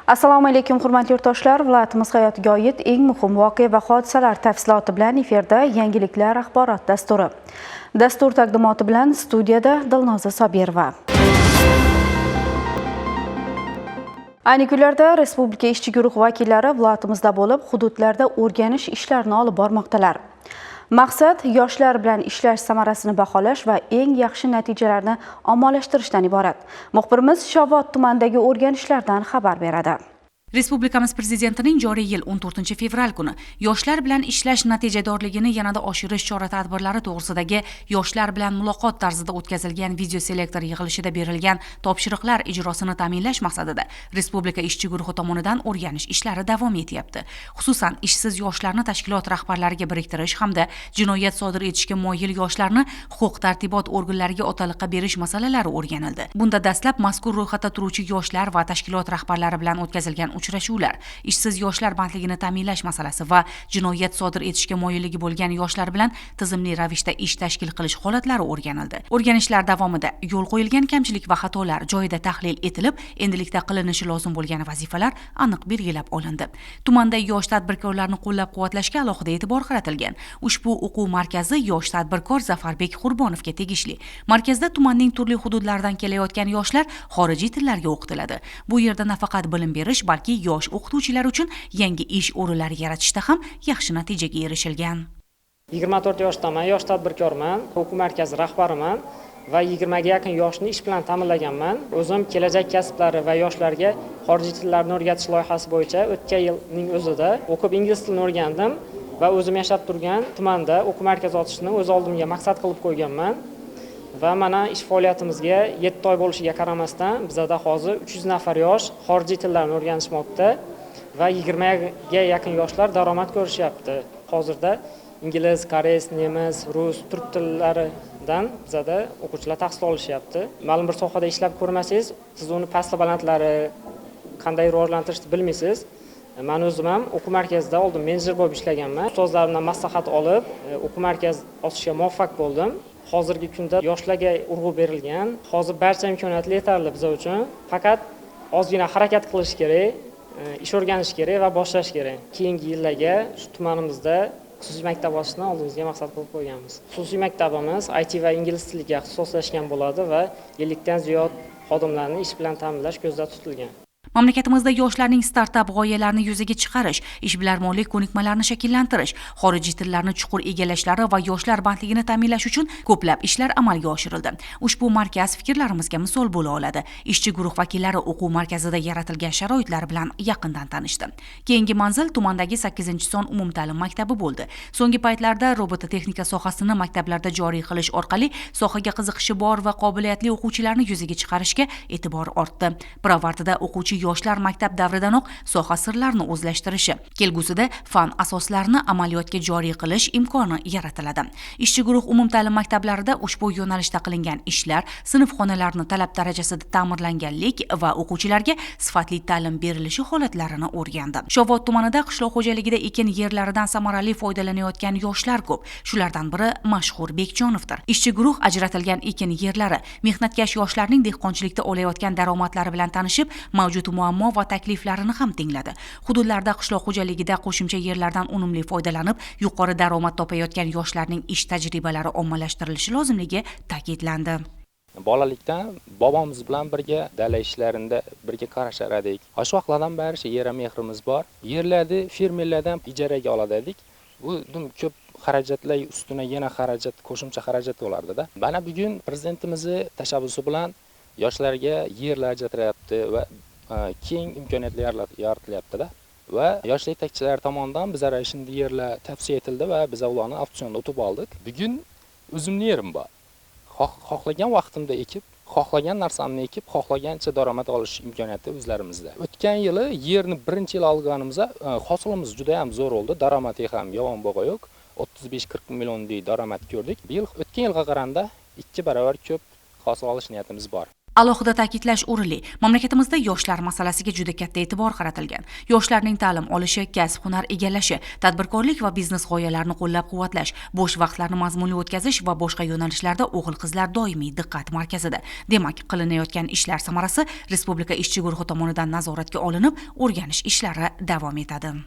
Assalomu alaykum hurmatli yurtdoshlar, viloyatimiz hayotiga oid eng muhim voqea va hodisalar tafsiloti bilan efirda yangiliklar axborot dasturi. Dastur taqdimoti bilan studiyada Dilnoza Sobirova. Ayni kunlarda Respublika ishchi guruh vakillari viloyatimizda bo'lib, hududlarda o'rganish ishlarini olib bormoqdalar. Maqsad yoshlar bilan ishlash samarasini baholash va eng yaxshi natijalarni ommalashtirishdan iborat. Muxbirimiz Shovot tumanidagi o'rganishlardan xabar beradi. Respublikamiz prezidentining joriy yil 14 fevral kuni yoshlar bilan ishlash natijadorligini yanada oshirish chora-tadbirlari to'g'risidagi yoshlar bilan muloqot tarzida o'tkazilgan video selektor yig'ilishida berilgan topshiriqlar ijrosini ta'minlash maqsadida Respublika ishchi guruhi tomonidan o'rganish ishlari davom etyapti. Xususan, ishsiz yoshlarni tashkilot rahbarlariga biriktirish hamda jinoyat sodir etishga moyil yoshlarni huquq-tartibot organlariga otaliqqa berish masalalari o'rganildi. Bunda dastlab mazkur ro'yxatda turuvchi yoshlar va tashkilot rahbarlari bilan o'tkazilgan uchrashuvlar, ishsiz yoshlar bandligini ta'minlash masalasi va jinoyat sodir etishga moyilligi bo'lgan yoshlar bilan tizimli ravishda ish tashkil qilish holatlari o'rganildi. O'rganishlar davomida yo'l qo'yilgan kamchilik va xatolar joyida tahlil etilib, endilikda qilinishi lozim bo'lgan vazifalar aniq belgilab olindi. Tumanda yosh tadbirkorlarni qo'llab-quvvatlashga alohida e'tibor qaratilgan. Ushbu o'quv markazi yosh tadbirkor Zafarbek Qurbonovga tegishli. Markazda tumanning turli hududlaridan kelayotgan yoshlar xorijiy tillarga o'qitiladi. Bu yerda nafaqat bilim berish, balki yosh o'qituvchilar uchun yangi ish o'rinlari yaratishda ham yaxshi natijaga erishilgan. 24 yoshdaman, yosh tadbirkorman, o'quv markazi rahbariman va 20 ga yaqin yoshni ish bilan ta'minlaganman. O'zim kelajak kasblari va yoshlarga xorijiy tillarni o'rgatish loyihasi bo'yicha o'tgan yilning o'zida o'qib ingliz tilini o'rgandim va o'zim yashab turgan tumanda o'quv markazi ochishni o'z oldimga maqsad qilib qo'yganman. Va mana ish faoliyatimizga 7 oy bo'lishiga qaramasdan bizda hozir 300 nafar yosh xorijiy tillarni o'rganishmoqda va 20 ga yaqin yoshlar daromad ko'rishyapti. Hozirda ingliz, koreys, nemis, rus, turk tillaridan bizda o'quvchilar tahsil olishyapti. Ma'lum bir sohada ishlab ko'rmasangiz, siz uni past balandlari qanday rivojlantirishni bilmaysiz. Men o'zim ham o'quv markazida oldin menejer bo'lib ishlaganman. Ustozlarimdan maslahat olib, o'quv markaz ochishga muvaffaq bo'ldim. Hozirgi kunda yoshlarga urg'u berilgan. Hozir barcha imkoniyatlar yetarli biz uchun. Faqat ozgina harakat qilish kerak, ish o'rganish kerak va boshlash kerak. Keyingi yillarga shu tumanimizda xususiy maktab ochishni oldimizga maqsad qo'yib qo'yganmiz. Xususiy maktabimiz IT va ingliz tiliga ixtisoslashgan bo'ladi va 50 dan ziyod xodimlarni ish bilan ta'minlash ko'zda tutilgan. Mamlakatimizda yoshlarning startap g'oyalarini yuzaga chiqarish, ishbilarmonlik ko'nikmalarini shakllantirish, xorijiy tillarni chuqur egallashlari va yoshlar bandligini ta'minlash uchun ko'plab ishlar amalga oshirildi. Ushbu markaz fikrlarimizga misol bo'la oladi. Ishchi guruh vakillari o'quv markazida yaratilgan sharoitlar bilan yaqindan tanishdi. Keyingi manzil tumandagi 8-son umumta'lim maktabi bo'ldi. So'nggi paytlarda robototexnika sohasini maktablarda joriy qilish orqali sohaga qiziqishi bor va qobiliyatli o'quvchilarni yuzaga chiqarishga e'tibor ortdi. Pirovardida o'quvchi yoshlar maktab davridanoq soha sirlarini o'zlashtirishi, kelgusida fan asoslarini amaliyotga joriy qilish imkoni yaratiladi. Ishchi guruh umumta'lim maktablarida ushbu yo'nalishda qilingan ishlar, sinf xonalarini talab darajasida ta'mirlanganlik va o'quvchilarga sifatli ta'lim berilishi holatlarini o'rgandi. Shovot tumanida qishloq xo'jaligida ekin yerlaridan samarali foydalanayotgan yoshlar ko'p. Shulardan biri mashhur Bekjonovdir. Ishchi guruh ajratilgan ekin yerlari, mehnatkash yoshlarning dehqonchilikda olayotgan daromadlari bilan tanishib, mavjud muammo va takliflarini ham tingladi. Hududlarda qishloq xo'jaligida qo'shimcha yerlardan unumli foydalanib, yuqori daromad topayotgan yoshlarning ish tajribalari ommalashtirilishi lozimligi ta'kidlandi. Bolalikdan bobomiz bilan birga dala ishlarida birga qarashar edik. O'sha vaqtlardan beri yerga mehrimiz bor. Yerlarni fermerlardan ijaraga oladik. Bu ko'p xarajatlar ustuna yana xarajat, qo'shimcha xarajat bo'lardi-da. Mana bugun prezidentimizning tashabbusi bilan yoshlarga yerlar ajratilyapti va keng imkoniyatlar yaratilyapti-da. Va yosh yetakchilar tomonidan bizga shunday yerlar tavsiya etildi va biz ularni auksionda o'tib oldik. Bugun o'zimning yerim bor. Xohlagan vaqtimda ekib, xohlagan narsamni ekib, xohlagancha daromad olish imkoniyati o'zlarimizda. O'tgan yili yerni birinchi yil olganimizda hosilimiz juda ham zo'r bo'ldi, daromadi ham yomon bo'lgan yo'q. 35-40 millionlik daromad ko'rdik. Bu yil o'tgan yilga qaraganda 2 barobar ko'p hosil olish niyatimiz bor. Alohida ta'kidlash o'rinli, mamlakatimizda yoshlar masalasiga juda katta e'tibor qaratilgan. Yoshlarning ta'lim olishi, kasb-hunar egallashi, tadbirkorlik va biznes g'oyalarini qo'llab-quvvatlash, bo'sh vaqtlarni mazmunli o'tkazish va boshqa yo'nalishlarda o'g'il-qizlar doimiy diqqat markazida. Demak, qilinayotgan ishlar samarasi Respublika ishchi guruhi tomonidan nazoratga olinib, o'rganish ishlari davom etadi.